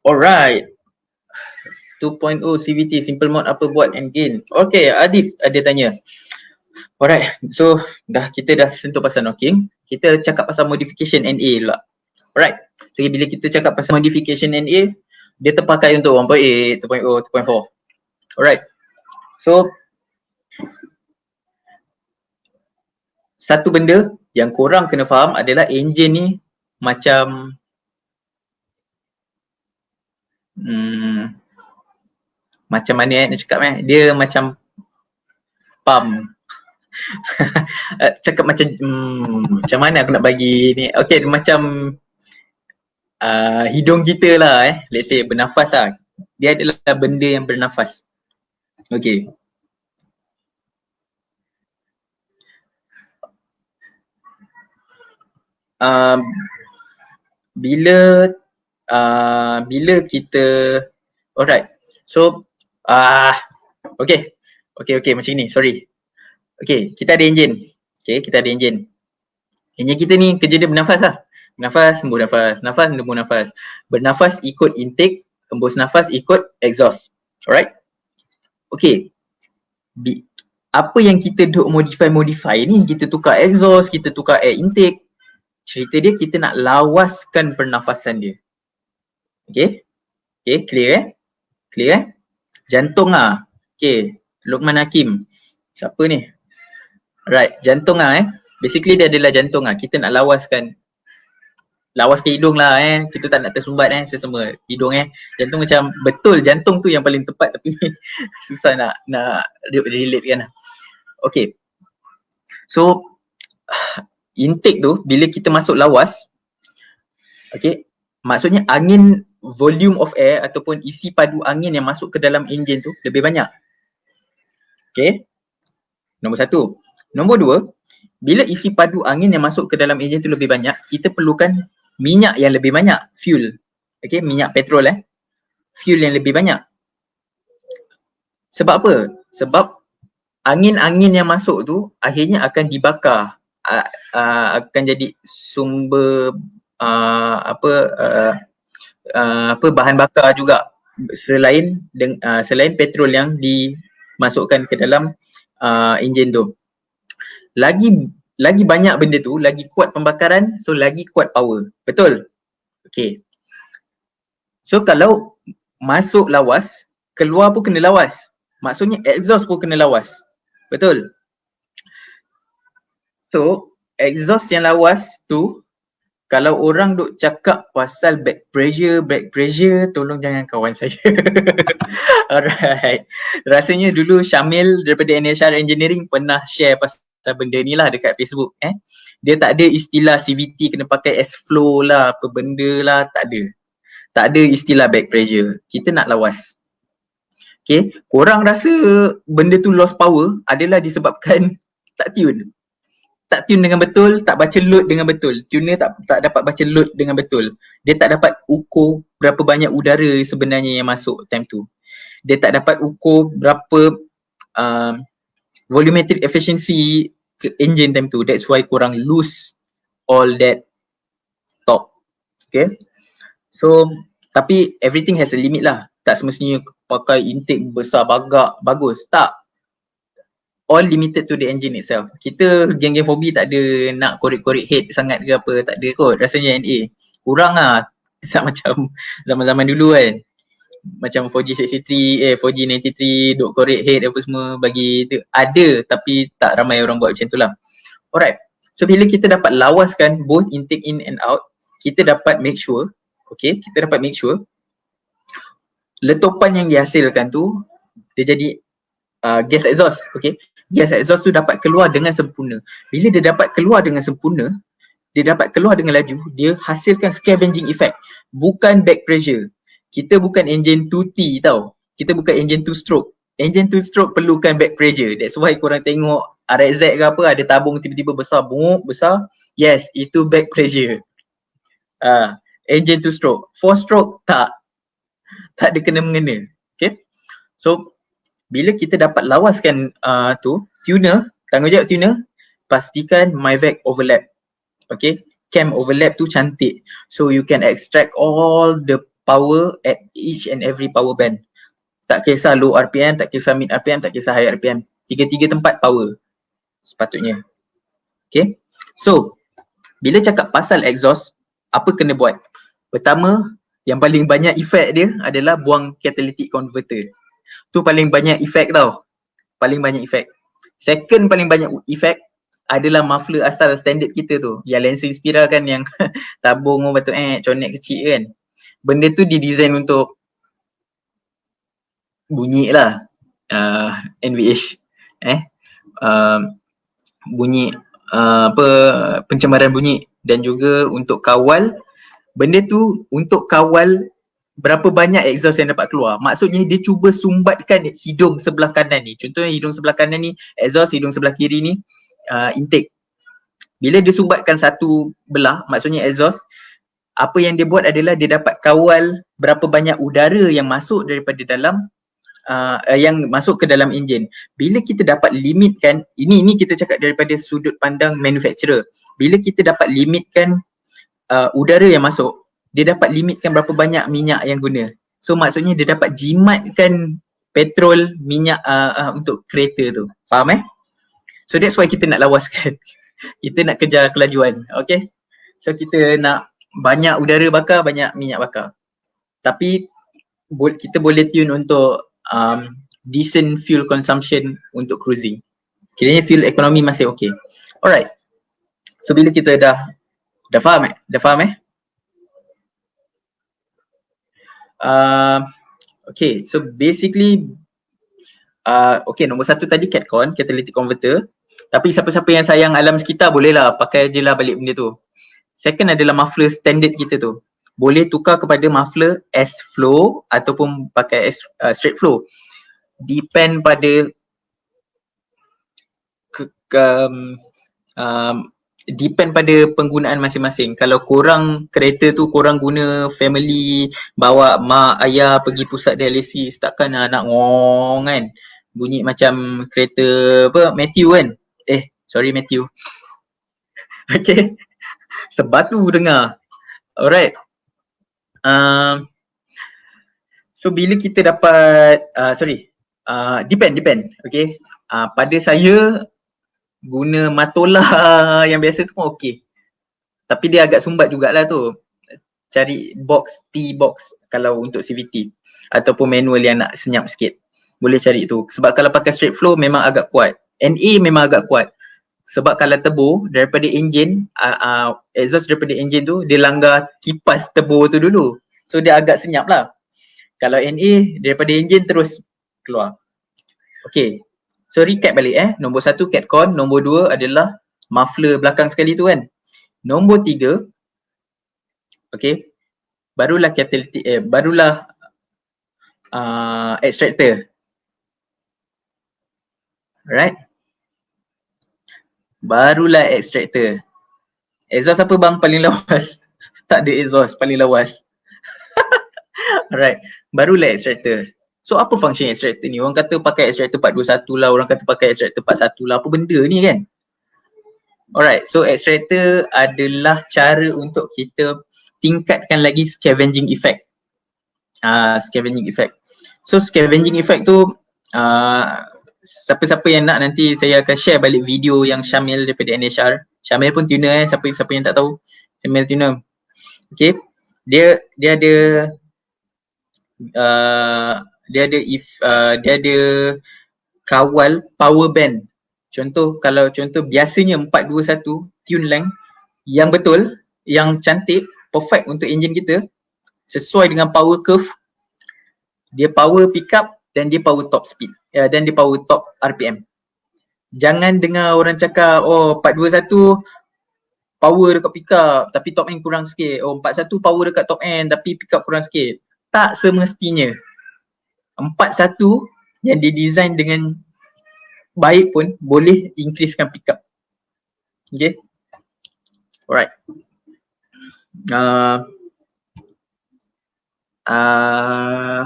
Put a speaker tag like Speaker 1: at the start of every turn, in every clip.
Speaker 1: Alright. 2.0 CVT, simple mode apa buat and gain. Okay, Adib ada tanya. Alright, so kita dah sentuh pasal knocking. Kita cakap pasal modification NA pula. Alright, so bila kita cakap pasal modification NA, dia terpakai untuk 1.8, 2.0, 2.4. Alright, so satu benda yang korang kena faham adalah engine ni macam macam mana nak cakap dia macam pump. Cakap macam mana aku nak bagi ni. Okay, macam hidung kita lah let's say bernafas lah. Dia adalah benda yang bernafas. Okay. Bila kita alright, so okay macam ni, sorry. Okay, kita ada engine. Okay, kita ada engine. Engine kita ni kerja dia bernafas lah. Bernafas, hembus nafas, nafas, hembus nafas. Bernafas ikut intake, hembus nafas ikut exhaust. Alright? Okay. Apa yang kita duk modify ni, kita tukar exhaust, kita tukar air intake. Cerita dia kita nak lawaskan pernafasan dia. Okay? Okay, clear Clear Jantung lah. Okay, Luqman Hakim. Siapa ni? Alright, jantung lah Basically dia adalah jantung lah. Kita nak lawaskan hidung lah Kita tak nak tersumbat sesama hidung Jantung macam betul jantung tu yang paling tepat tapi susah nak relate kan lah. Okay. So intake tu bila kita masuk lawas, okay, maksudnya angin, volume of air ataupun isi padu angin yang masuk ke dalam enjin tu lebih banyak. Okay, nombor satu. Nombor dua, bila isi padu angin yang masuk ke dalam enjin tu lebih banyak, kita perlukan minyak yang lebih banyak, fuel. Okay, minyak petrol fuel yang lebih banyak. Sebab apa? Sebab angin-angin yang masuk tu akhirnya akan dibakar, akan jadi sumber bahan bakar juga selain petrol yang dimasukkan ke dalam enjin tu. Lagi banyak benda tu, lagi kuat pembakaran, so lagi kuat power. Betul? Okay. So kalau masuk lawas, keluar pun kena lawas. Maksudnya exhaust pun kena lawas. Betul? So exhaust yang lawas tu, kalau orang duk cakap pasal back pressure, tolong jangan kawan saya. Alright. Rasanya dulu Syamil daripada NHR Engineering pernah share pasal benda ni lah dekat Facebook. Dia tak ada istilah CVT kena pakai S-flow lah, apa benda lah, tak ada. Tak ada istilah back pressure. Kita nak lawas. Okay, korang rasa benda tu lost power adalah disebabkan tak tune. Tak tune dengan betul, tak baca load dengan betul. Tuner tak dapat baca load dengan betul. Dia tak dapat ukur berapa banyak udara sebenarnya yang masuk time tu. Dia tak dapat ukur berapa volumetric efficiency ke engine time tu. That's why korang lose all that torque. Okay. So, tapi everything has a limit lah. Tak semestinya pakai intake besar bagak, bagus. Tak. All limited to the engine itself. Kita geng-geng Fobi tak ada nak korek-korek head sangat ke apa, tak ada kot rasanya NA. Kurang lah. Tak macam zaman-zaman dulu kan. Macam 4G63, 4G93 duk korek head apa semua bagi tu. Ada tapi tak ramai orang buat macam tu lah. Alright. So bila kita dapat lawaskan both intake in and out, kita dapat make sure, okay, kita dapat make sure letupan yang dihasilkan tu dia jadi gas exhaust, okay. Gas exhaust tu dapat keluar dengan sempurna. Bila dia dapat keluar dengan sempurna, dia dapat keluar dengan laju, dia hasilkan scavenging effect. Bukan back pressure. Kita bukan engine 2T tau. Kita bukan engine 2 stroke. Engine 2 stroke perlukan back pressure. That's why korang tengok RXZ ke apa ada tabung tiba-tiba besar, bunguk besar. Yes, itu back pressure. Engine 2 stroke. 4 stroke tak ada kena-mengena. Okay. So bila kita dapat lawaskan tuner, tanggungjawab tuner, pastikan MyVac overlap. Okay, cam overlap tu cantik. So you can extract all the power at each and every power band. Tak kisah low RPM, tak kisah mid RPM, tak kisah high RPM. Tiga-tiga tempat power sepatutnya. Okay. So, bila cakap pasal exhaust, apa kena buat? Pertama, yang paling banyak efek dia adalah buang catalytic converter. Tu paling banyak efek tau. Paling banyak efek. Second paling banyak efek adalah muffler asal standard kita tu. Yang Lancer Inspira kan yang tabung batu conek kecil kan. Benda tu didesign untuk bunyi lah. NVH. Bunyi pencemaran bunyi dan juga untuk kawal benda tu untuk kawal berapa banyak exhaust yang dapat keluar. Maksudnya dia cuba sumbatkan hidung sebelah kanan ni. Contohnya hidung sebelah kanan ni exhaust, hidung sebelah kiri ni intake. Bila dia sumbatkan satu belah, maksudnya exhaust, apa yang dia buat adalah dia dapat kawal berapa banyak udara yang masuk daripada dalam yang masuk ke dalam enjin. Bila kita dapat limitkan, ini kita cakap daripada sudut pandang manufacturer. Bila kita dapat limitkan udara yang masuk, dia dapat limitkan berapa banyak minyak yang guna. So maksudnya dia dapat jimatkan petrol, minyak untuk kereta tu. Faham So that's why kita nak lawaskan. Kita nak kejar kelajuan. Okay. So kita nak banyak udara bakar, banyak minyak bakar. Tapi kita boleh tune untuk decent fuel consumption untuk cruising. Kiranya fuel economy masih okay. Alright. So bila kita dah faham Dah faham okay, so basically okay, nombor satu tadi CatCon, catalytic converter. Tapi siapa-siapa yang sayang alam sekitar bolehlah pakai je lah balik benda tu. Second adalah muffler standard kita tu. Boleh tukar kepada muffler S-flow ataupun pakai straight flow. Depend pada depend pada penggunaan masing-masing. Kalau korang kereta tu korang guna family, bawa mak ayah pergi pusat dialisis, takkan nak ngong kan. Bunyi macam kereta Matthew kan. Sorry Matthew. Okay. Sebatu dengar. Alright. So bila kita dapat depend. Okay. Pada saya guna Matola yang biasa tu pun okey. Tapi dia agak sumbat jugalah tu. Cari box, T-box kalau untuk CVT. Ataupun manual yang nak senyap sikit. Boleh cari tu. Sebab kalau pakai straight flow memang agak kuat. NA memang agak kuat. Sebab kalau tebur daripada enjin, exhaust daripada enjin tu, dia langgar kipas tebur tu dulu. So dia agak senyap lah. Kalau NA daripada enjin terus keluar. Okay. So recap balik Nombor satu CatCon, nombor dua adalah muffler belakang sekali tu kan. Nombor tiga, okay, barulah catalytic, barulah extractor. Alright. Barulah extractor. Exhaust apa bang paling lawas? Tak ada exhaust paling lawas. Alright. Barulah extractor. So apa function extractor ni? Orang kata pakai extractor 421 lah, orang kata pakai extractor 41 lah, apa benda ni kan? Alright, so extractor adalah cara untuk kita tingkatkan lagi scavenging effect. Scavenging effect. So scavenging effect tu siapa-siapa yang nak nanti saya akan share balik video yang Syamil daripada NHR. Syamil pun tuner siapa yang tak tahu. Syamil tuner. Okay. Dia ada dia ada kawal power band. Contoh biasanya 421 tune length yang betul, yang cantik, perfect untuk enjin kita, sesuai dengan power curve. Dia power pick up dan dia power top speed. Dan dia power top RPM. Jangan dengar orang cakap 421 power dekat pick up tapi top end kurang sikit. 41 power dekat top end tapi pick up kurang sikit. Tak semestinya. 41 yang didesign dengan baik pun boleh increasekan pickup. Okay. Alright.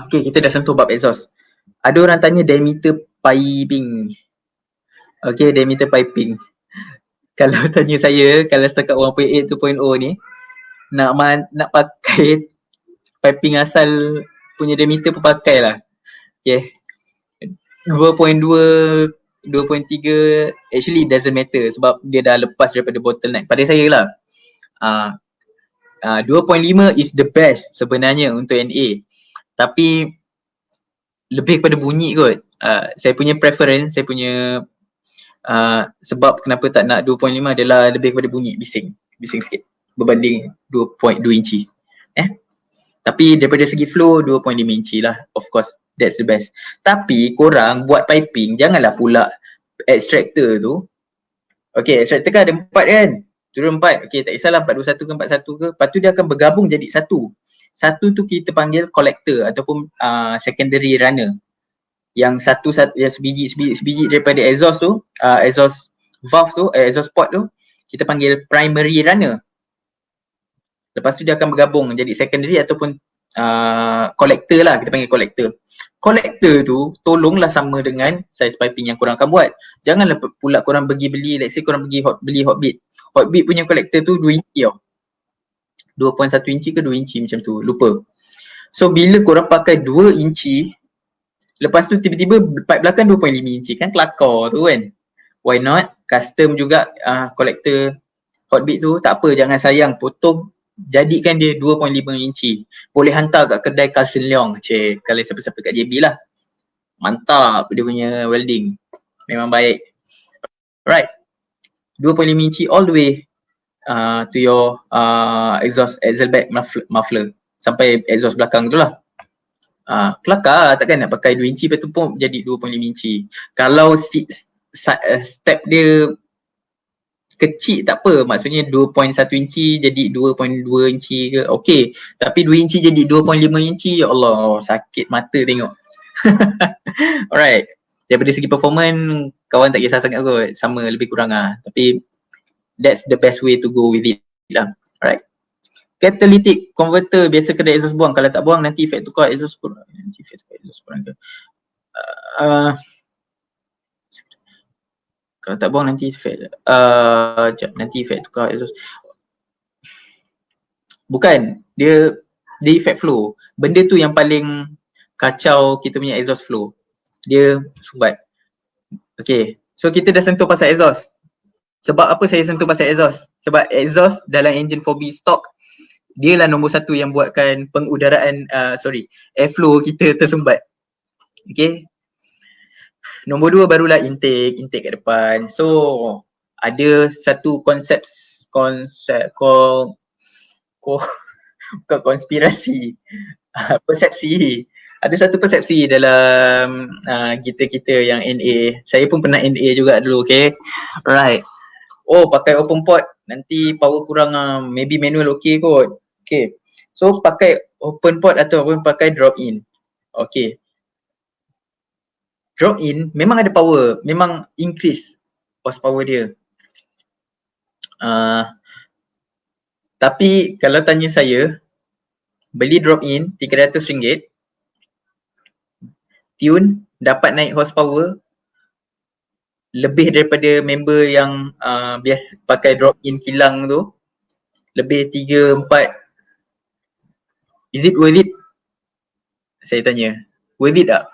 Speaker 1: Okay, kita dah sentuh bab exhaust. Ada orang tanya diameter piping. Okay, diameter piping. Kalau tanya saya, kalau setakat 1.8 2.0 ni nak pakai piping asal punya diameter pun pakai lah. Okay. 2.2 2.3 actually doesn't matter sebab dia dah lepas daripada bottleneck. Pada saya lah. 2.5 is the best sebenarnya untuk NA. Tapi lebih kepada bunyi kot. Saya punya preference, saya punya sebab kenapa tak nak 2.5 adalah lebih kepada bunyi, bising sikit berbanding 2.2 inci. Tapi daripada segi flow 2.5 inci lah, of course that's the best. Tapi korang buat piping janganlah pula extractor tu. Okay, extractor kan ada 4 kan? Turun 4. Okay, tak kisahlah 421 ke 41 ke. Lepas tu dia akan bergabung jadi satu. Satu tu kita panggil collector ataupun secondary runner. Yang yang sebiji daripada exhaust tu, exhaust valve tu, exhaust port tu, kita panggil primary runner. Lepas tu dia akan bergabung jadi secondary ataupun collector lah, kita panggil collector. Collector tu tolonglah sama dengan size piping yang korang akan buat. Janganlah pula korang pergi beli, let's say korang pergi beli Hotbit. Hotbit punya collector tu 2 inci tau. 2.1 inci ke 2 inci macam tu, lupa. So bila korang pakai 2 inci, lepas tu tiba-tiba pipe belakang 2.5 inci, kan kelakar tu kan. Why not custom juga collector Hotbit tu, tak apa, jangan sayang, potong, jadikan dia 2.5 inci. Boleh hantar kat kedai Carlson Leong. Kalau siapa-siapa kat JB lah. Mantap dia punya welding. Memang baik. Right. 2.5 inci all the way to your exhaust axle bag muffler. Sampai exhaust belakang tu lah. Kelakar takkan nak pakai 2 inci lepas tu pun jadi 2.5 inci. Kalau step dia kecil tak apa, maksudnya 2.1 inci jadi 2.2 inci ke, okey. Tapi 2 inci jadi 2.5 inci, ya Allah, sakit mata tengok. Alright, daripada segi performance kawan tak kisah sangat kot, sama lebih kurang lah. Tapi that's the best way to go with it lah. Alright, catalytic converter biasa kedai exhaust buang, kalau tak buang nanti efek tukar exhaust kurang. Nanti efek tukar exhaust kurang ke? Kalau tak buang nanti efek nanti efek tukar exhaust. Bukan, dia efek flow. Benda tu yang paling kacau kita punya exhaust flow. Dia sumbat. Okay, so kita dah sentuh pasal exhaust. Sebab apa saya sentuh pasal exhaust? Sebab exhaust dalam engine 4B stock, dia lah nombor satu yang buatkan pengudaraan, airflow kita tersumbat. Okay. Nombor dua barulah intake kat depan. So ada satu bukan konspirasi, persepsi. Ada satu persepsi dalam kita yang NA. Saya pun pernah NA juga dulu, okay. Right. Oh, pakai open port nanti power kurang, maybe manual okay kot. Okay. So pakai open port ataupun pakai drop in. Okay. Drop in memang ada power, memang increase horsepower dia. Tapi kalau tanya saya, beli drop in RM300, tune dapat naik horsepower lebih daripada member yang biasa pakai drop in kilang tu, lebih 3-4. Is it worth it? Saya tanya, worth it tak?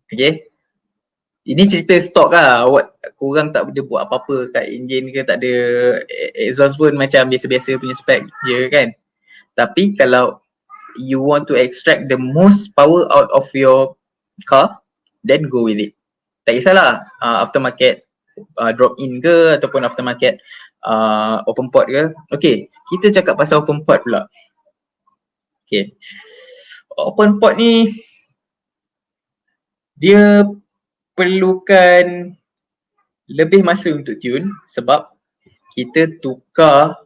Speaker 1: Okay. Ini cerita stok lah, korang tak boleh buat apa-apa kat engine ke, tak ada exhaust pun macam biasa-biasa punya spec je kan. Tapi kalau you want to extract the most power out of your car, then go with it. Tak kisahlah aftermarket drop in ke ataupun aftermarket open port ke. Okay, kita cakap pasal open port pula. Okay, open port ni dia perlukan lebih masa untuk tune sebab kita tukar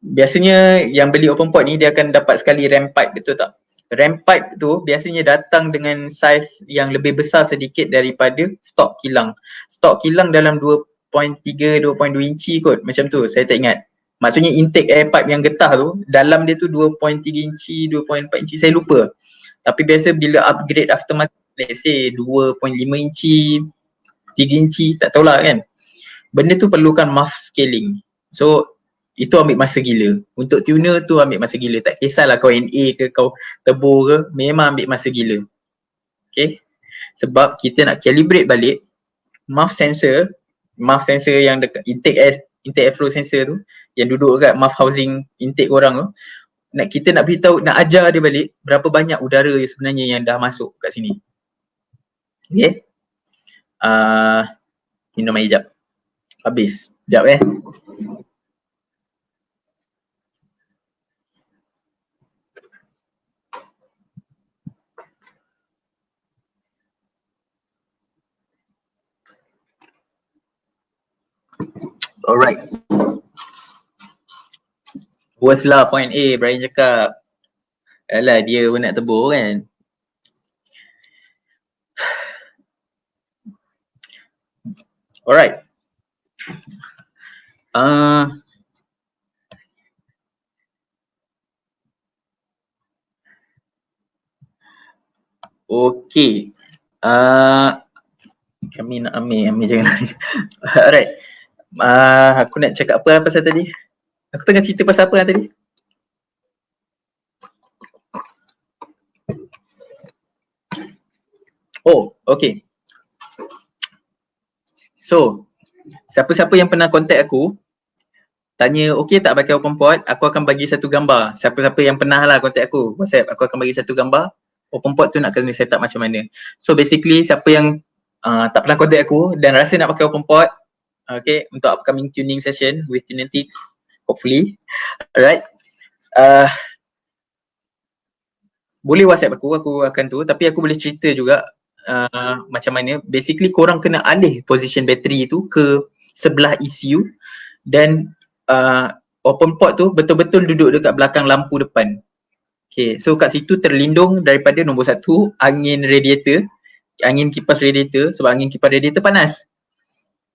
Speaker 1: biasanya yang beli open port ni dia akan dapat sekali ram pipe, betul tak? Ram pipe tu biasanya datang dengan saiz yang lebih besar sedikit daripada stok kilang. Stok kilang dalam 2.3, 2.2 inci kot, macam tu, saya tak ingat. Maksudnya intake air pipe yang getah tu, dalam dia tu 2.3 inci, 2.4 inci, saya lupa. Tapi biasa bila upgrade aftermarket let's say 2.5 inci, 3 inci, tak tahulah kan. Benda tu perlukan muff scaling. So itu ambil masa gila. Untuk tuner tu ambil masa gila. Tak kisahlah kau NA ke kau tebur ke, memang ambil masa gila. Okay. Sebab kita nak calibrate balik muff sensor yang dekat intake airflow sensor tu, yang duduk dekat muff housing intake korang tu, kita nak beritahu, nak ajar dia balik berapa banyak udara sebenarnya yang dah masuk kat sini. Okay. Minum air jap. Habis. Sekejap Alright. Worth lah point A, Brian cakap. Alah, dia pun nak tebur kan. Alright. Okay. Kami nak ambil jangan. Alright. Aku nak cakap apa pasal tadi? Aku tengah cerita pasal apa tadi? Oh, okay. So, siapa-siapa yang pernah contact aku, tanya okay tak pakai open port, aku akan bagi satu gambar. Siapa-siapa yang pernah lah contact aku, WhatsApp, aku akan bagi satu gambar. Open port tu nak kena set up macam mana. So basically, siapa yang tak pernah contact aku dan rasa nak pakai open port, okay, untuk upcoming tuning session with Tunetics, hopefully. Alright. Boleh WhatsApp aku akan tu, tapi aku boleh cerita juga macam mana. Basically korang kena alih position bateri tu ke sebelah ECU dan open port tu betul-betul duduk dekat belakang lampu depan. Okay, so kat situ terlindung daripada nombor satu, angin radiator, angin kipas radiator, sebab angin kipas radiator panas.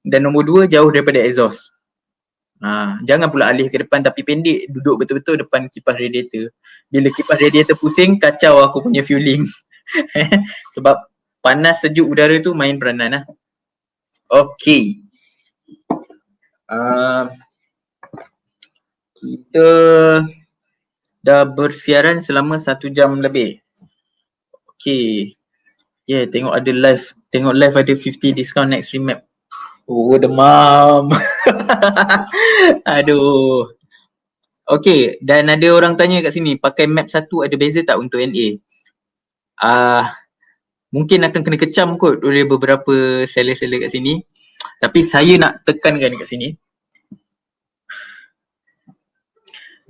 Speaker 1: Dan nombor dua, jauh daripada exhaust. Jangan pula alih ke depan tapi pendek, duduk betul-betul depan kipas radiator. Bila kipas radiator pusing, kacau aku punya fueling. Sebab panas sejuk udara tu main peranan lah. Okay. Kita dah bersiaran selama 1 jam lebih. Okay. Yeah, tengok ada live. Tengok live ada 50 discount next remap. Oh, demam. Aduh. Okay, dan ada orang tanya kat sini, pakai map 1 ada beza tak untuk NA? Mungkin akan kena kecam kot oleh beberapa seller-seller kat sini. Tapi saya nak tekankan kat sini.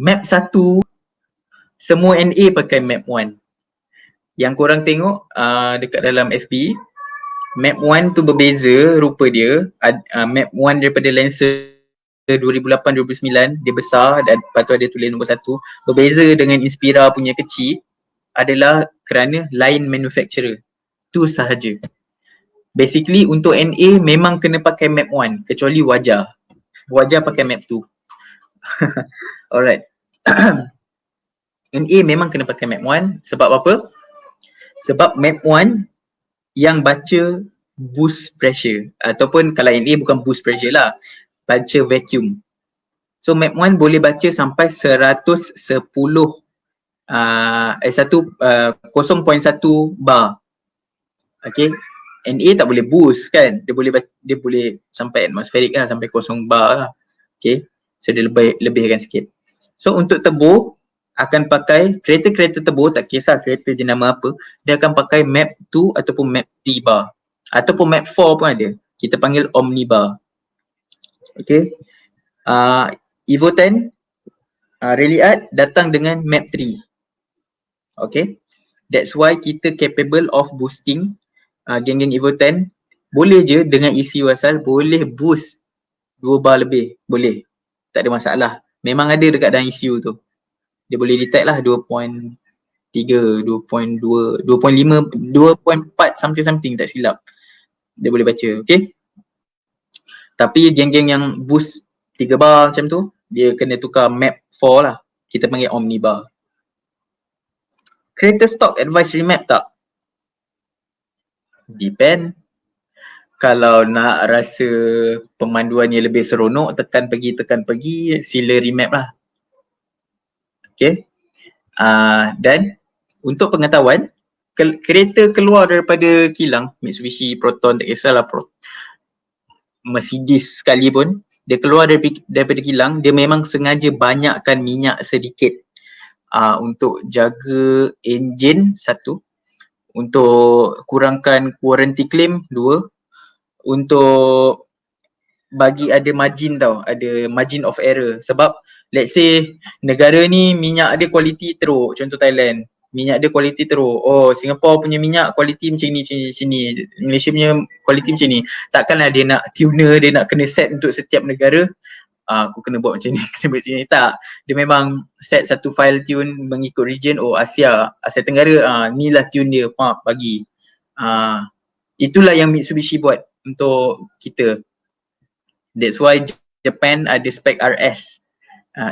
Speaker 1: Map 1, semua NA pakai map 1. Yang korang tengok dekat dalam FB, map 1 tu berbeza rupa dia. Map 1 daripada Lancer 2008-2009 dia besar dan lepas tu ada tulis nombor 1. Berbeza dengan Inspira punya kecil adalah kerana line manufacturer. Tu sahaja. Basically untuk NA memang kena pakai map 1 kecuali Wajah. Wajah pakai map 2. Alright. NA memang kena pakai map 1 sebab apa? Sebab map 1 yang baca boost pressure ataupun kalau NA bukan boost pressure lah, baca vacuum. So map 1 boleh baca sampai 110 0.1 bar. Okay. NA tak boleh boost kan, dia boleh sampai atmospheric lah, sampai 0 bar lah. Okay. So dia lebihkan sikit. So untuk tebur akan pakai kereta-kereta tebur, tak kisah kereta jenama apa, dia akan pakai map 2 ataupun map 3 bar ataupun map 4 pun ada. Kita panggil omnibar. Okay. Evo 10 Rally Art datang dengan map 3. Okay. That's why kita capable of boosting geng-geng Evo 10. Boleh je dengan ECU asal, boleh boost 2 bar lebih. Boleh. Tak ada masalah. Memang ada dekat dalam ECU tu. Dia boleh detect lah 2.3, 2.2, 2.5, 2.4 something tak silap. Dia boleh baca. Okay. Tapi geng-geng yang boost 3 bar macam tu, dia kena tukar map 4 lah. Kita panggil omnibar. Kereta stock advice remap tak? Depend. Kalau nak rasa pemanduannya lebih seronok, tekan pergi, sila remap lah. Okay. Dan untuk pengetahuan, kereta keluar daripada kilang, Mitsubishi Proton, tak kisahlah Mercedes sekalipun, dia keluar daripada kilang, dia memang sengaja banyakkan minyak sedikit untuk jaga enjin, satu, untuk kurangkan warranty claim, dua, untuk bagi ada margin tau, ada margin of error. Sebab let's say negara ni minyak dia kualiti teruk, contoh Thailand, minyak dia kualiti teruk. Oh, Singapore punya minyak kualiti macam ni, Malaysia punya kualiti macam ni. Takkanlah dia nak tuner, dia nak kena set untuk setiap negara. Aku kena buat macam ni, kena buat macam ni. Tak, dia memang set satu file tune mengikut region. Oh, Asia Tenggara, ni lah tune dia, bagi. Itulah yang Mitsubishi buat untuk kita. That's why Japan ada spec RS,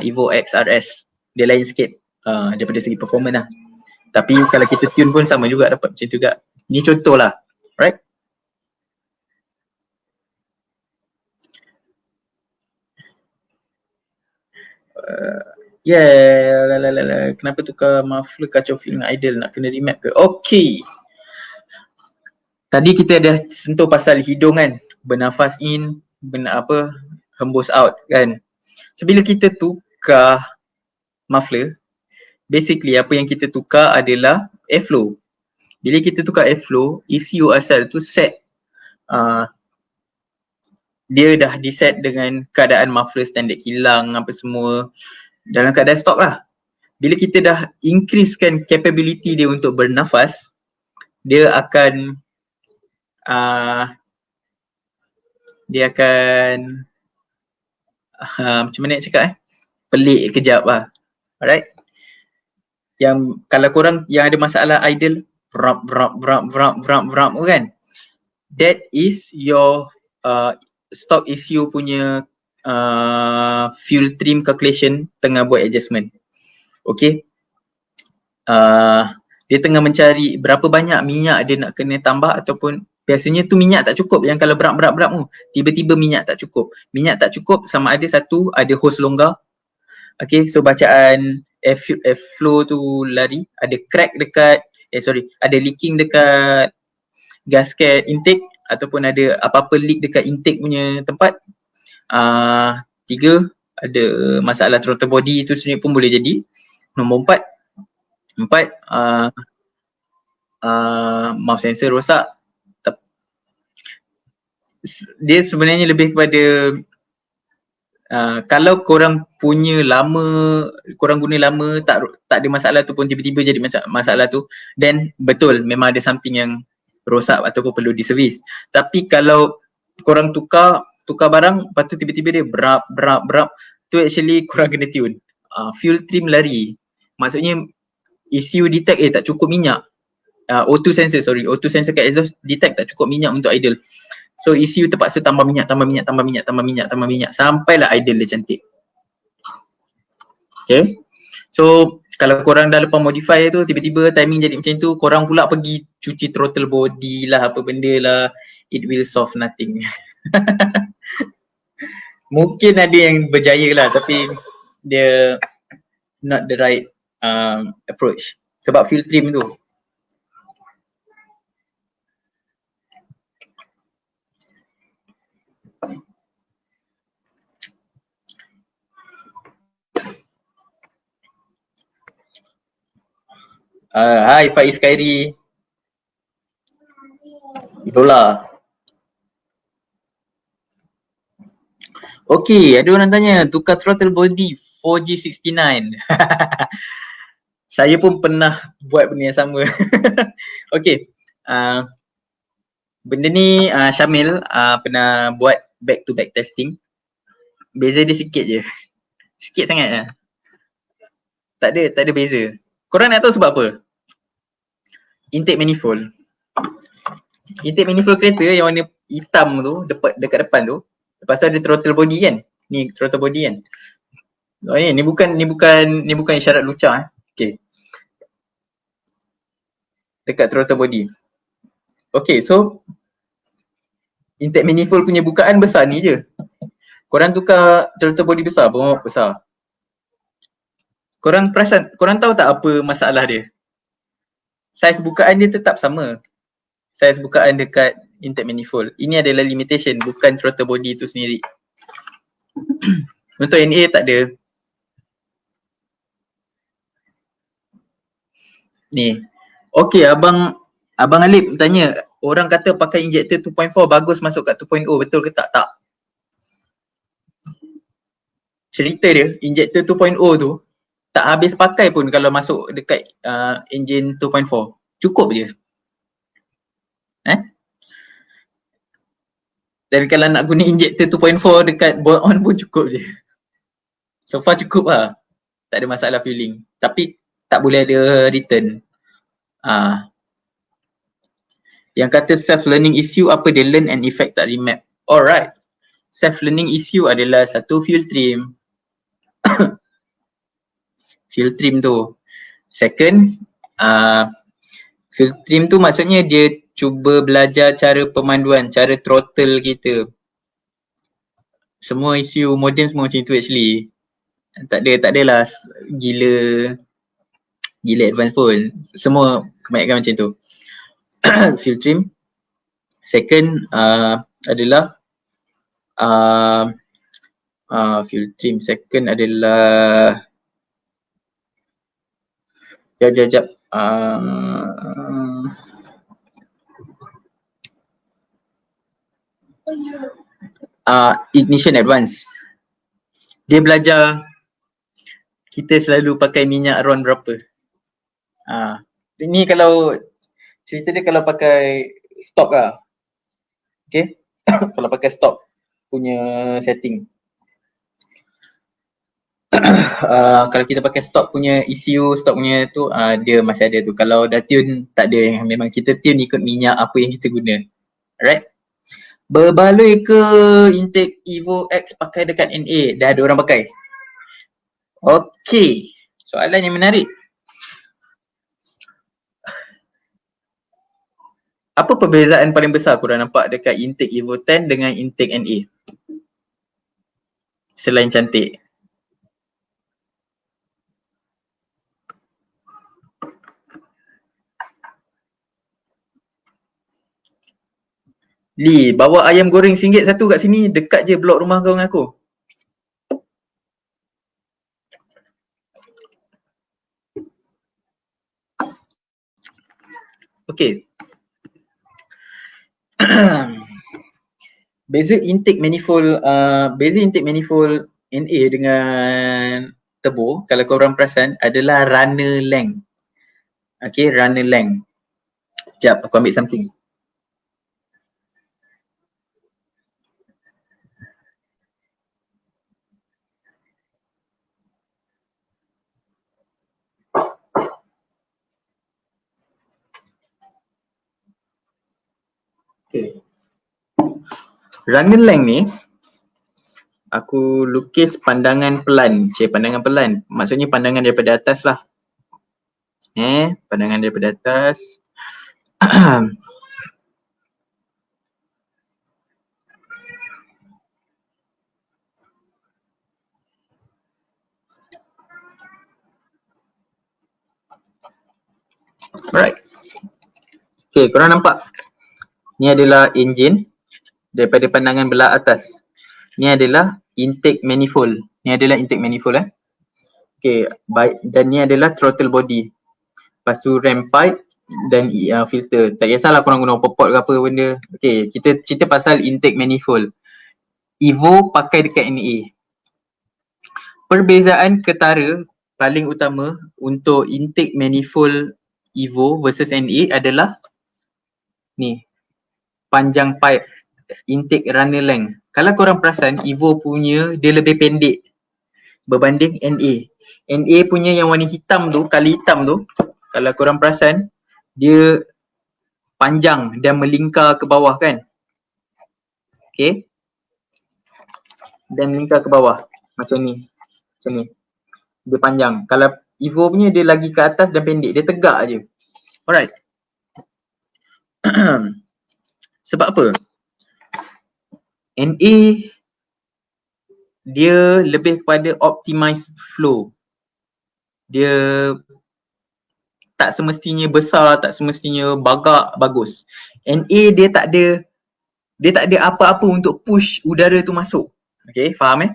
Speaker 1: Evo X RS. Dia lain sikit daripada segi performance lah. Tapi kalau kita tune pun sama juga, dapat macam tu juga. Ni contoh lah, right? Kenapa tukar muffler kacau feeling idle, nak kena remap ke? Okay. Tadi kita dah sentuh pasal hidung kan, bernafas in, hembus out kan. So bila kita tukar muffler, basically apa yang kita tukar adalah airflow. Bila kita tukar airflow, ECU asal tu set, dia dah diset dengan keadaan muffler standard kilang apa semua dalam keadaan stop lah. Bila kita dah increasekan capability dia untuk bernafas, dia akan macam mana nak cakap pelik kejap lah. Alright. Yang kalau korang yang ada masalah idle, brap kan, that is your stock ECU punya fuel trim calculation tengah buat adjustment. Okay. Dia tengah mencari berapa banyak minyak dia nak kena tambah, ataupun biasanya tu minyak tak cukup. Yang kalau berat tu, tiba-tiba minyak tak cukup. Minyak tak cukup sama ada satu, ada hose longgar. Okay, so bacaan airflow tu lari, ada crack dekat, ada leaking dekat gasket intake, ataupun ada apa-apa leak dekat intake punya tempat. Tiga, ada masalah throttle body tu sendiri pun boleh jadi. Nombor empat, mouth sensor rosak. Dia sebenarnya lebih kepada kalau korang punya lama, korang guna lama, tak ada masalah tu pun tiba-tiba jadi masalah tu, then betul memang ada something yang rosak ataupun perlu diservis. Tapi kalau korang tukar barang, lepas tu tiba-tiba dia berap, tu actually korang kena tune. Fuel trim lari, maksudnya ECU detect tak cukup minyak. O2 sensor kat exhaust detect tak cukup minyak untuk idle. So ECU terpaksa tambah minyak sampailah idle dia cantik. Okay. So kalau korang dah lepas modify tu, tiba-tiba timing jadi macam tu, korang pula pergi cuci throttle body lah, apa benda lah, it will solve nothing. Mungkin ada yang berjaya lah, tapi dia not the right approach. Sebab fuel trim tu. Hai Faiz Khairi. Idola. Okay, ada orang tanya tukar throttle body 4G69. Saya pun pernah buat benda yang sama. Okay, benda ni Syamil pernah buat back to back testing. Beza dia sikit je. Sikit sangat lah. Tak ada beza. Korang nak tahu sebab apa? Intake manifold. Intake manifold kereta yang warna hitam tu, dekat depan tu, lepas tu ada throttle body kan? Ni throttle body kan? Oh ni bukan isyarat lucah. Okay. Dekat throttle body. Okay, so intake manifold punya bukaan besar ni je. Korang tukar throttle body besar, berapa besar. Korang perasan, korang tahu tak apa masalah dia? Saiz bukaan dia tetap sama. Saiz bukaan dekat intake manifold. Ini adalah limitation, bukan throttle body tu sendiri. Untuk NA tak ada. Ni. Okay, Abang Alip tanya, orang kata pakai injector 2.4 bagus masuk kat 2.0, betul ke tak? Tak. Cerita dia, injector 2.0 tu tak habis pakai pun kalau masuk dekat engine 2.4. Cukup je. Dan kalau nak guna injector 2.4 dekat bolt on pun cukup je. So far cukup lah. Tak ada masalah fueling. Tapi tak boleh ada return. Yang kata self-learning issue, apa dia learn and effect tak remap. Alright. Self-learning issue adalah satu fuel trim. Fuel trim tu. Second, fuel trim tu maksudnya dia cuba belajar cara pemanduan, cara throttle kita. Semua isu moden semua macam tu actually. Tak adalah gila advance pun. Semua kebanyakan macam tu. Fuel trim. Second adalah fuel trim. Second adalah Jap. Ignition advance. Dia belajar kita selalu pakai minyak RON berapa. Ini kalau cerita dia kalau pakai stock lah. Okay. Kalau pakai stock punya setting. Kalau kita pakai stock punya ECU, stock punya tu dia masih ada tu. Kalau dah tune tak ada, memang kita tune ikut minyak apa yang kita guna. Alright. Berbaloi ke intake Evo X pakai dekat NA? Dah ada orang pakai. Okay. Soalan yang menarik. Apa perbezaan paling besar korang nampak dekat intake Evo 10 dengan intake NA? Selain cantik. Lee, bawa ayam goreng RM1 satu kat sini, dekat je blok rumah kau dengan aku. Okay. Beza intake manifold NA dengan turbo, kalau korang perasan adalah runner length. Okay, runner length. Sekejap, aku ambil something. Okay. Runner length ni, aku lukis pandangan pelan. Pandangan pelan. Maksudnya pandangan daripada atas lah. Pandangan daripada atas. Alright. Okay, korang nampak? Ni adalah engine daripada pandangan belah atas. Ni adalah intake manifold. Okay, dan ni adalah throttle body. Lepas tu ram pipe dan filter. Tak kisahlah korang guna popot ke apa benda. Okay, kita cerita pasal intake manifold. Evo pakai dekat NA. Perbezaan ketara paling utama untuk intake manifold Evo versus NA adalah ni, panjang pipe, intake runner length. Kalau korang perasan, Evo punya dia lebih pendek berbanding NA. NA punya yang warna hitam tu, kali hitam tu, kalau korang perasan, dia panjang dan melingkar ke bawah kan. Okay. Dan melingkar ke bawah. Macam ni. Dia panjang. Kalau Evo punya dia lagi ke atas dan pendek. Dia tegak je. Alright. Sebab apa? NA dia lebih kepada optimize flow. Dia tak semestinya besar, tak semestinya bagus. NA dia tak ada apa-apa untuk push udara tu masuk. Okay, faham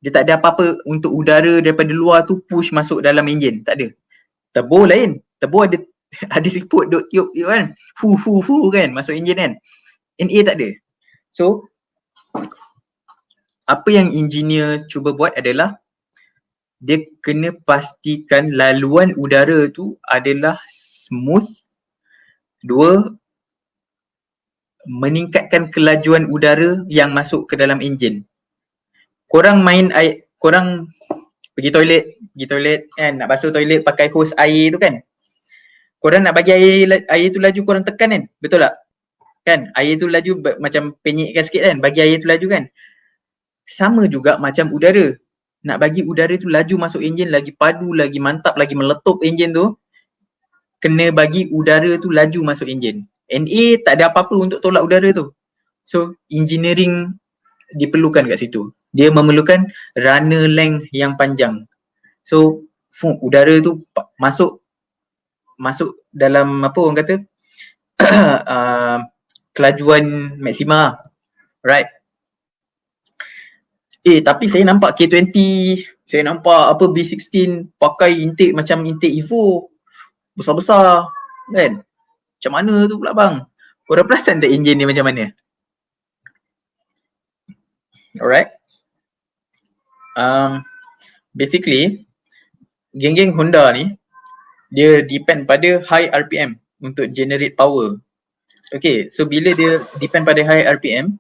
Speaker 1: Dia tak ada apa-apa untuk udara daripada luar tu push masuk dalam enjin, tak ada. Turbo lain. Turbo ada ada siput duk tiup kan. Fu kan masuk enjin kan. NA tak ada. So apa yang engineer cuba buat adalah dia kena pastikan laluan udara tu adalah smooth. Dua, meningkatkan kelajuan udara yang masuk ke dalam enjin. Korang main air, korang pergi toilet kan, nak basuh toilet pakai hose air tu kan. Korang nak bagi air tu laju, korang tekan kan, betul tak? Kan, air tu laju macam penyekkan sikit kan, bagi air tu laju kan. Sama juga macam udara. Nak bagi udara tu laju masuk enjin, lagi padu, lagi mantap, lagi meletup enjin tu, kena bagi udara tu laju masuk enjin. NA tak ada apa-apa untuk tolak udara tu. So, engineering diperlukan kat situ. Dia memerlukan runner length yang panjang. So, udara tu masuk dalam apa orang kata kelajuan maksima. Right. Tapi saya nampak K20, saya nampak apa B16 pakai intake macam intake Evo. Besar-besar kan. Macam mana tu pula bang? Korang perasan tak enjin ni macam mana? Alright. Basically, geng-geng Honda ni, dia depend pada high RPM untuk generate power. Okay, so bila dia depend pada high RPM,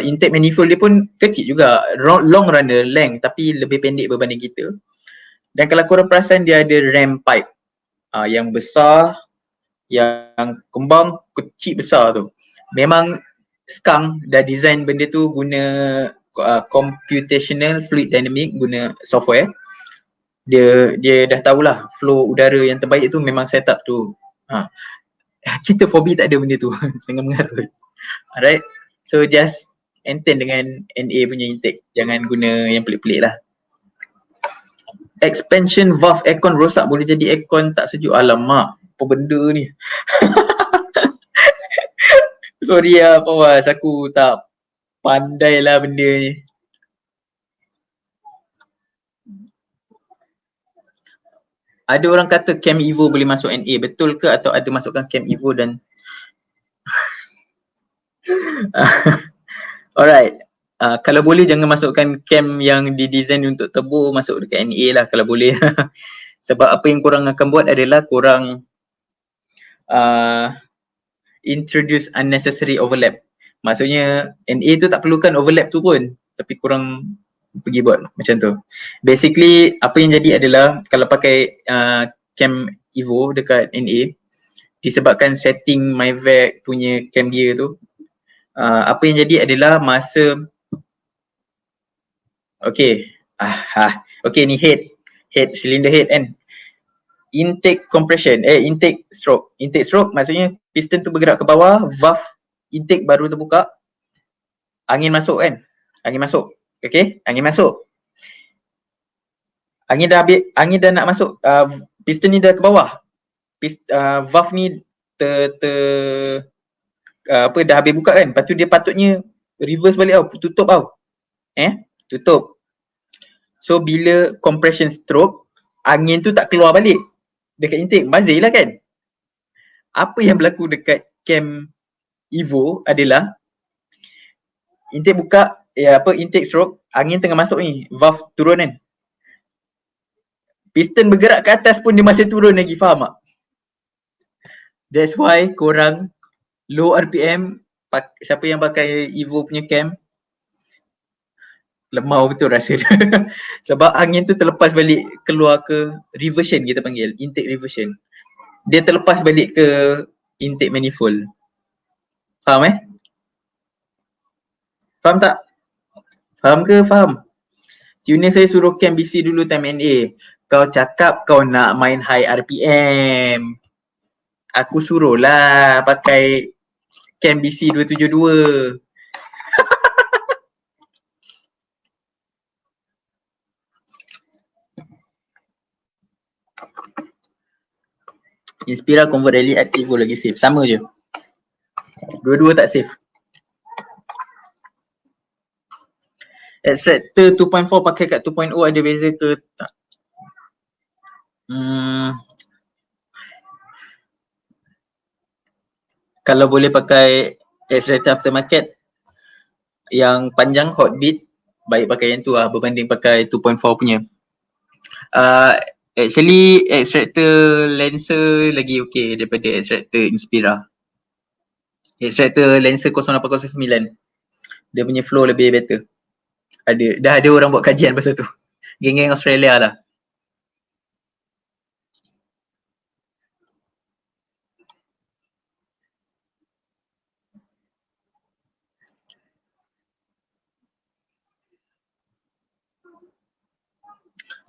Speaker 1: intake manifold dia pun kecil juga, long runner length tapi lebih pendek berbanding kita. Dan kalau korang perasan dia ada ram pipe yang besar, yang kembang kecil besar tu. Memang Skunk dah design benda tu guna computational fluid dynamic, guna software. Dia dah tahulah flow udara yang terbaik tu memang setup tu. Kita Fobi tak ada benda tu. Jangan mengarut. Alright. So just maintain dengan NA punya intake. Jangan guna yang pelik-pelik lah. Expansion valve aircon rosak boleh jadi aircon tak sejuk. Alamak, apa benda ni? Sorry lah Fawaz, aku tak pandai lah benda ni. Ada orang kata Cam Evo boleh masuk NA, betul ke atau ada masukkan Cam Evo dan alright. Kalau boleh jangan masukkan cam yang didesain untuk turbo masuk dekat NA lah kalau boleh. Sebab apa yang korang akan buat adalah korang introduce unnecessary overlap. Maksudnya NA tu tak perlukan overlap tu pun, tapi korang pergi buat macam tu. Basically apa yang jadi adalah kalau pakai cam Evo dekat NA, disebabkan setting MyVac punya cam gear tu, apa yang jadi adalah masa okay ni head cylinder head kan, intake compression, intake stroke maksudnya piston tu bergerak ke bawah, valve intake baru terbuka, angin masuk kan, angin masuk angin dah nak masuk, piston ni dah ke bawah, valve ni dah habis buka kan, lepas tu dia patutnya reverse balik tutup tutup. So bila compression stroke, angin tu tak keluar balik dekat intake, mazil lah kan. Apa yang berlaku dekat cam Evo adalah intake buka, intake stroke, angin tengah masuk ni, valve turun kan, piston bergerak ke atas pun dia masih turun lagi, faham tak? That's why korang low RPM, siapa yang pakai Evo punya cam, lemau betul rasa dia. Sebab angin tu terlepas balik keluar ke reversion, kita panggil intake reversion. Dia terlepas balik ke intake manifold. Faham Faham tak? Faham ke? Faham. Tuner saya suruh cam BC dulu time NA. Kau cakap kau nak main high RPM. Aku suruh lah pakai CAMBC 272. Inspira convert rally active lagi save. Sama je. Dua-dua tak save. Extractor 2.4 pakai kat 2.0 ada beza ke tak? Kalau boleh pakai extractor aftermarket yang panjang hot beat, baik pakai yang tu lah berbanding pakai 2.4 punya. Actually extractor Lancer lagi okay daripada extractor Inspira. Extractor Lancer 0809 dia punya flow lebih better. Dah ada orang buat kajian pasal tu. Geng-geng Australia lah.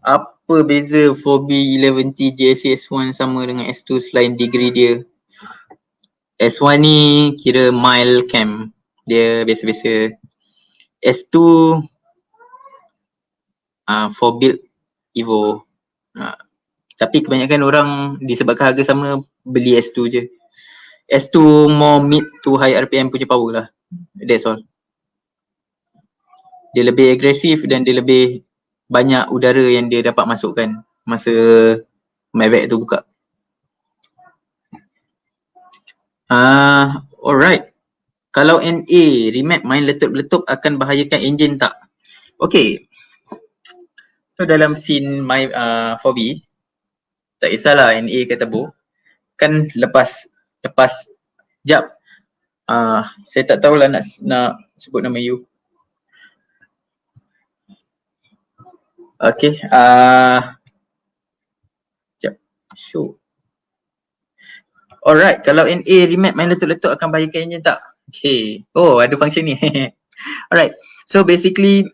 Speaker 1: Apa beza 4B11T JSC S1 sama dengan S2 selain degree dia? S1 ni kira mild cam. Dia biasa-biasa. S2 for build Evo. Tapi kebanyakan orang disebabkan harga sama beli S2 je. S2 more mid to high RPM punya power lah. That's all. Dia lebih agresif dan dia lebih banyak udara yang dia dapat masukkan masa Mavic tu buka. Alright. Kalau NA remap main letup-letup akan bahayakan enjin tak? Okay. So dalam scene my 4B, tak kisahlah NA ke turbo, kan lepas jap. Saya tak tahulah nak sebut nama you. Okay. Jap. Show. Alright, kalau NA remap main letup-letup akan bahayakan enjin tak? Okay. Oh, ada function ni. Alright. So basically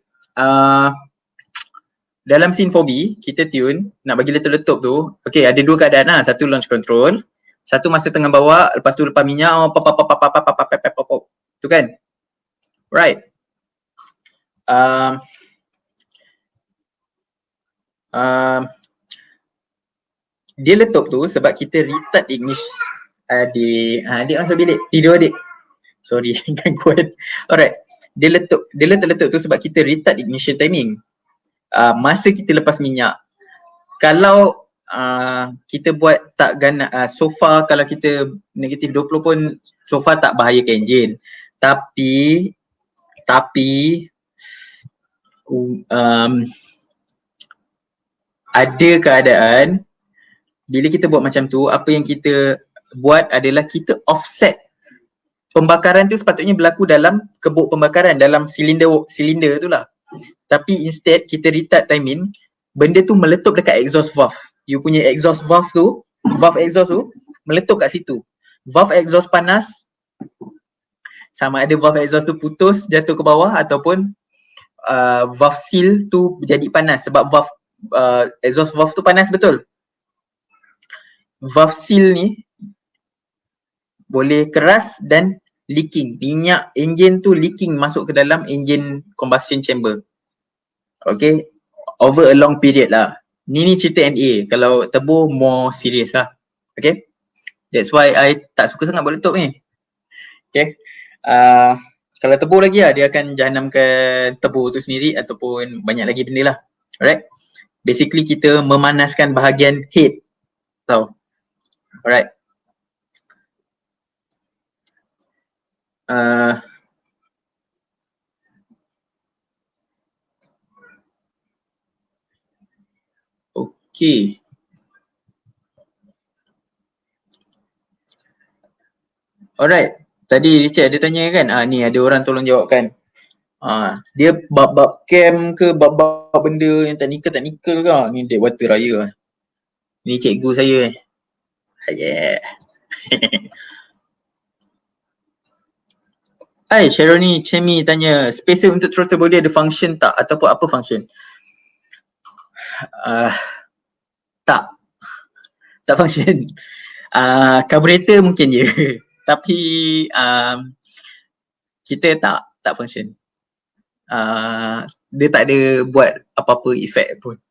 Speaker 1: dalam scene 4B, kita tune nak bagi letup-letup tu. Okay, ada dua keadaan lah. Satu launch control, satu masa tengah bawa, lepas tu lepas minyak, tu kan? Right. Dia letup tu sebab kita retard ignition. Adik masuk bilik. Tidur adik. Sorry, gangguan. Alright. Dia letup tu sebab kita retard ignition timing. Masa kita lepas minyak. Kalau kita buat tak gana, so far kalau kita negatif 20 pun so far tak bahayakan enjin. Tapi ada keadaan bila kita buat macam tu, apa yang kita buat adalah kita offset pembakaran tu sepatutnya berlaku dalam kebuk pembakaran, dalam silinder tu lah. Tapi instead kita retard timing, benda tu meletup dekat exhaust valve. You punya exhaust valve tu, valve exhaust tu meletup kat situ. Valve exhaust panas, sama ada valve exhaust tu putus jatuh ke bawah ataupun valve seal tu jadi panas sebab valve exhaust valve tu panas betul. Valve seal ni boleh keras dan leaking. Minyak enjin tu leaking masuk ke dalam engine combustion chamber. Okay, over a long period lah. Ni cerita NA. Kalau turbo more serious lah. Okay, that's why I tak suka sangat buat letup ni. Okay, kalau turbo lagi lah, dia akan jahanamkan turbo tu sendiri ataupun banyak lagi benda lah. Alright, basically kita memanaskan bahagian head. Tahu? Alright. Okay. Alright. Tadi Richard ada tanya kan? Ni ada orang tolong jawabkan. Dia bab-bab cam ke bab-bab benda yang teknikal ke? Ni Deepwater Raya. Ni cikgu saya. Yeah. Hai, Sharoni Chemi tanya, spacer untuk throttle body ada function tak? Ataupun apa function? Tak function. Carburetor mungkin je. Tapi kita tak function. Dia tak ada buat apa-apa efek pun.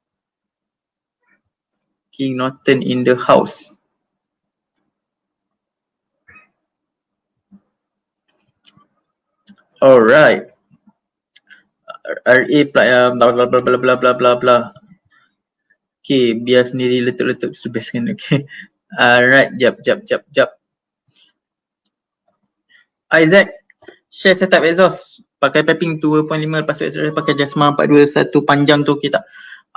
Speaker 1: King Norton in the house. Alright. RA bla bla bla bla bla bla bla bla. Okay, biar sendiri letup-letup tu best kan. Okay. Alright, jap. Isaac, share setup exhaust. Pakai piping 2.5 lepas tu extractor pakai Jasma 421 panjang tu okay tak?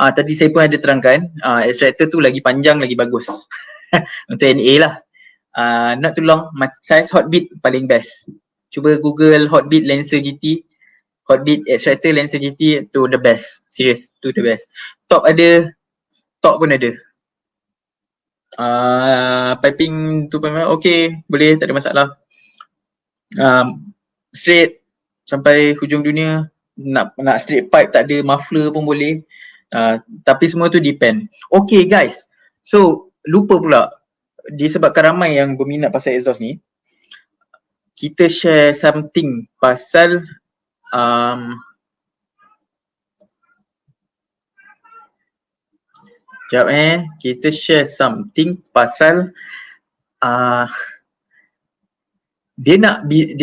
Speaker 1: Tadi saya pun ada terangkan, extractor tu lagi panjang lagi bagus. Untuk NA lah. Not too long, size Hotbit paling best. Cuba Google Hotbit Lancer GT. Hotbit extractor Lancer GT tu the best. Serious, tu the best. Top pun ada. Piping 2.5 okay, boleh, tak ada masalah. Straight sampai hujung dunia, nak straight pipe tak ada muffler pun boleh. Tapi semua tu depend. Okay guys, so lupa pula, disebabkan ramai yang berminat pasal exhaust ni, kita share something pasal kita share something pasal dia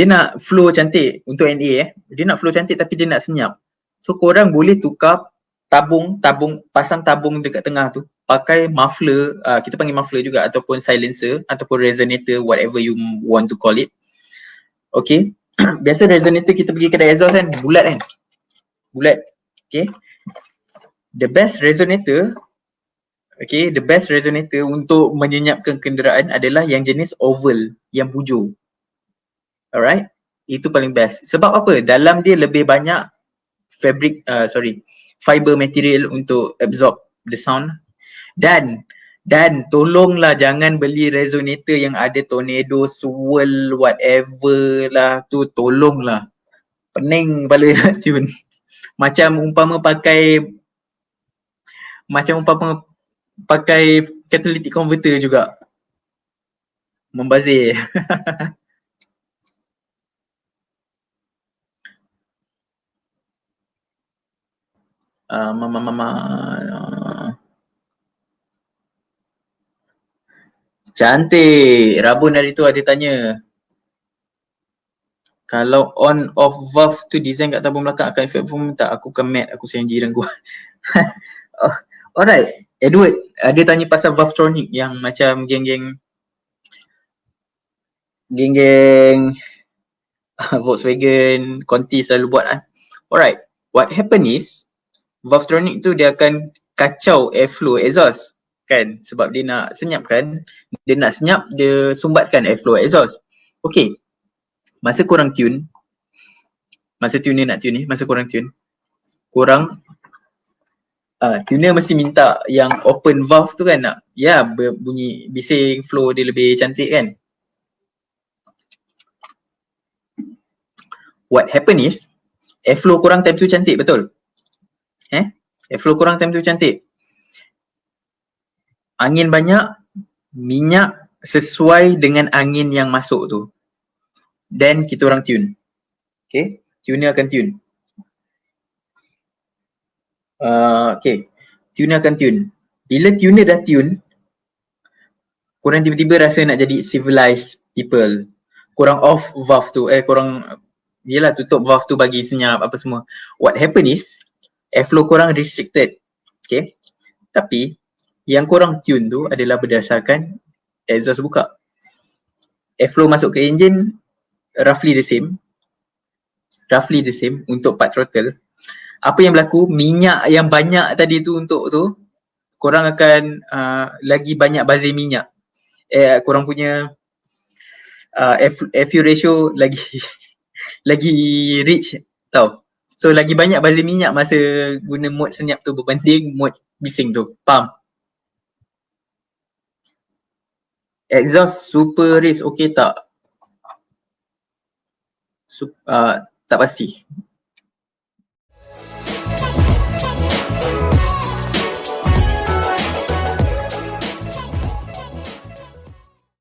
Speaker 1: nak flow cantik untuk NA dia nak flow cantik tapi dia nak senyap. So korang boleh tukar pasang tabung dekat tengah tu, pakai muffler, kita panggil muffler juga, ataupun silencer ataupun resonator, whatever you want to call it. Okay. Biasa resonator kita pergi kedai exhaust kan, bulat. Okay. The best resonator untuk menyenyapkan kenderaan adalah yang jenis oval, yang bujur. Alright, itu paling best. Sebab apa? Dalam dia lebih banyak fiber material untuk absorb the sound. Dan tolonglah jangan beli resonator yang ada tornado, swirl, whatever lah tu, tolonglah. Pening kepala nak tune. Macam umpama pakai catalytic converter juga. Membazir. Cantik. Rabun hari tu ada tanya, kalau on off valve tu design kat tabung belakang akan efek performance tak? Aku kan mat, aku sayang jiran gua. Alright, Edward, dia tanya pasal Valvetronic yang macam geng-geng Volkswagen, Conti selalu buat Alright, what happen is Valvetronic tu dia akan kacau airflow exhaust kan, sebab dia nak senyap kan, dia sumbatkan airflow exhaust. Okay, masa korang tune, masa tuner nak tune ni, masa korang tune, tuner mesti minta yang open valve tu kan, nak bunyi bising, flow dia lebih cantik kan. What happen is airflow korang time tu cantik, betul? Airflow korang time tu cantik, angin banyak, minyak sesuai dengan angin yang masuk tu, then kita orang tune. Okay, tuner akan tune. Tuner akan tune. Bila tuner dah tune, korang tiba-tiba rasa nak jadi civilized people, korang off valve tu, korang tutup valve tu bagi senyap apa semua. What happen is airflow korang restricted. Okay, tapi yang korang tune tu adalah berdasarkan exhaust buka. Airflow masuk ke engine roughly the same untuk part throttle. Apa yang berlaku, minyak yang banyak tadi tu untuk tu, korang akan lagi banyak bazir minyak. Korang punya fuel ratio lagi rich tau. So lagi banyak bazir minyak masa guna mode senyap tu berbanding mode bising tu. Faham? Exhaust super race okay tak? Tak pasti.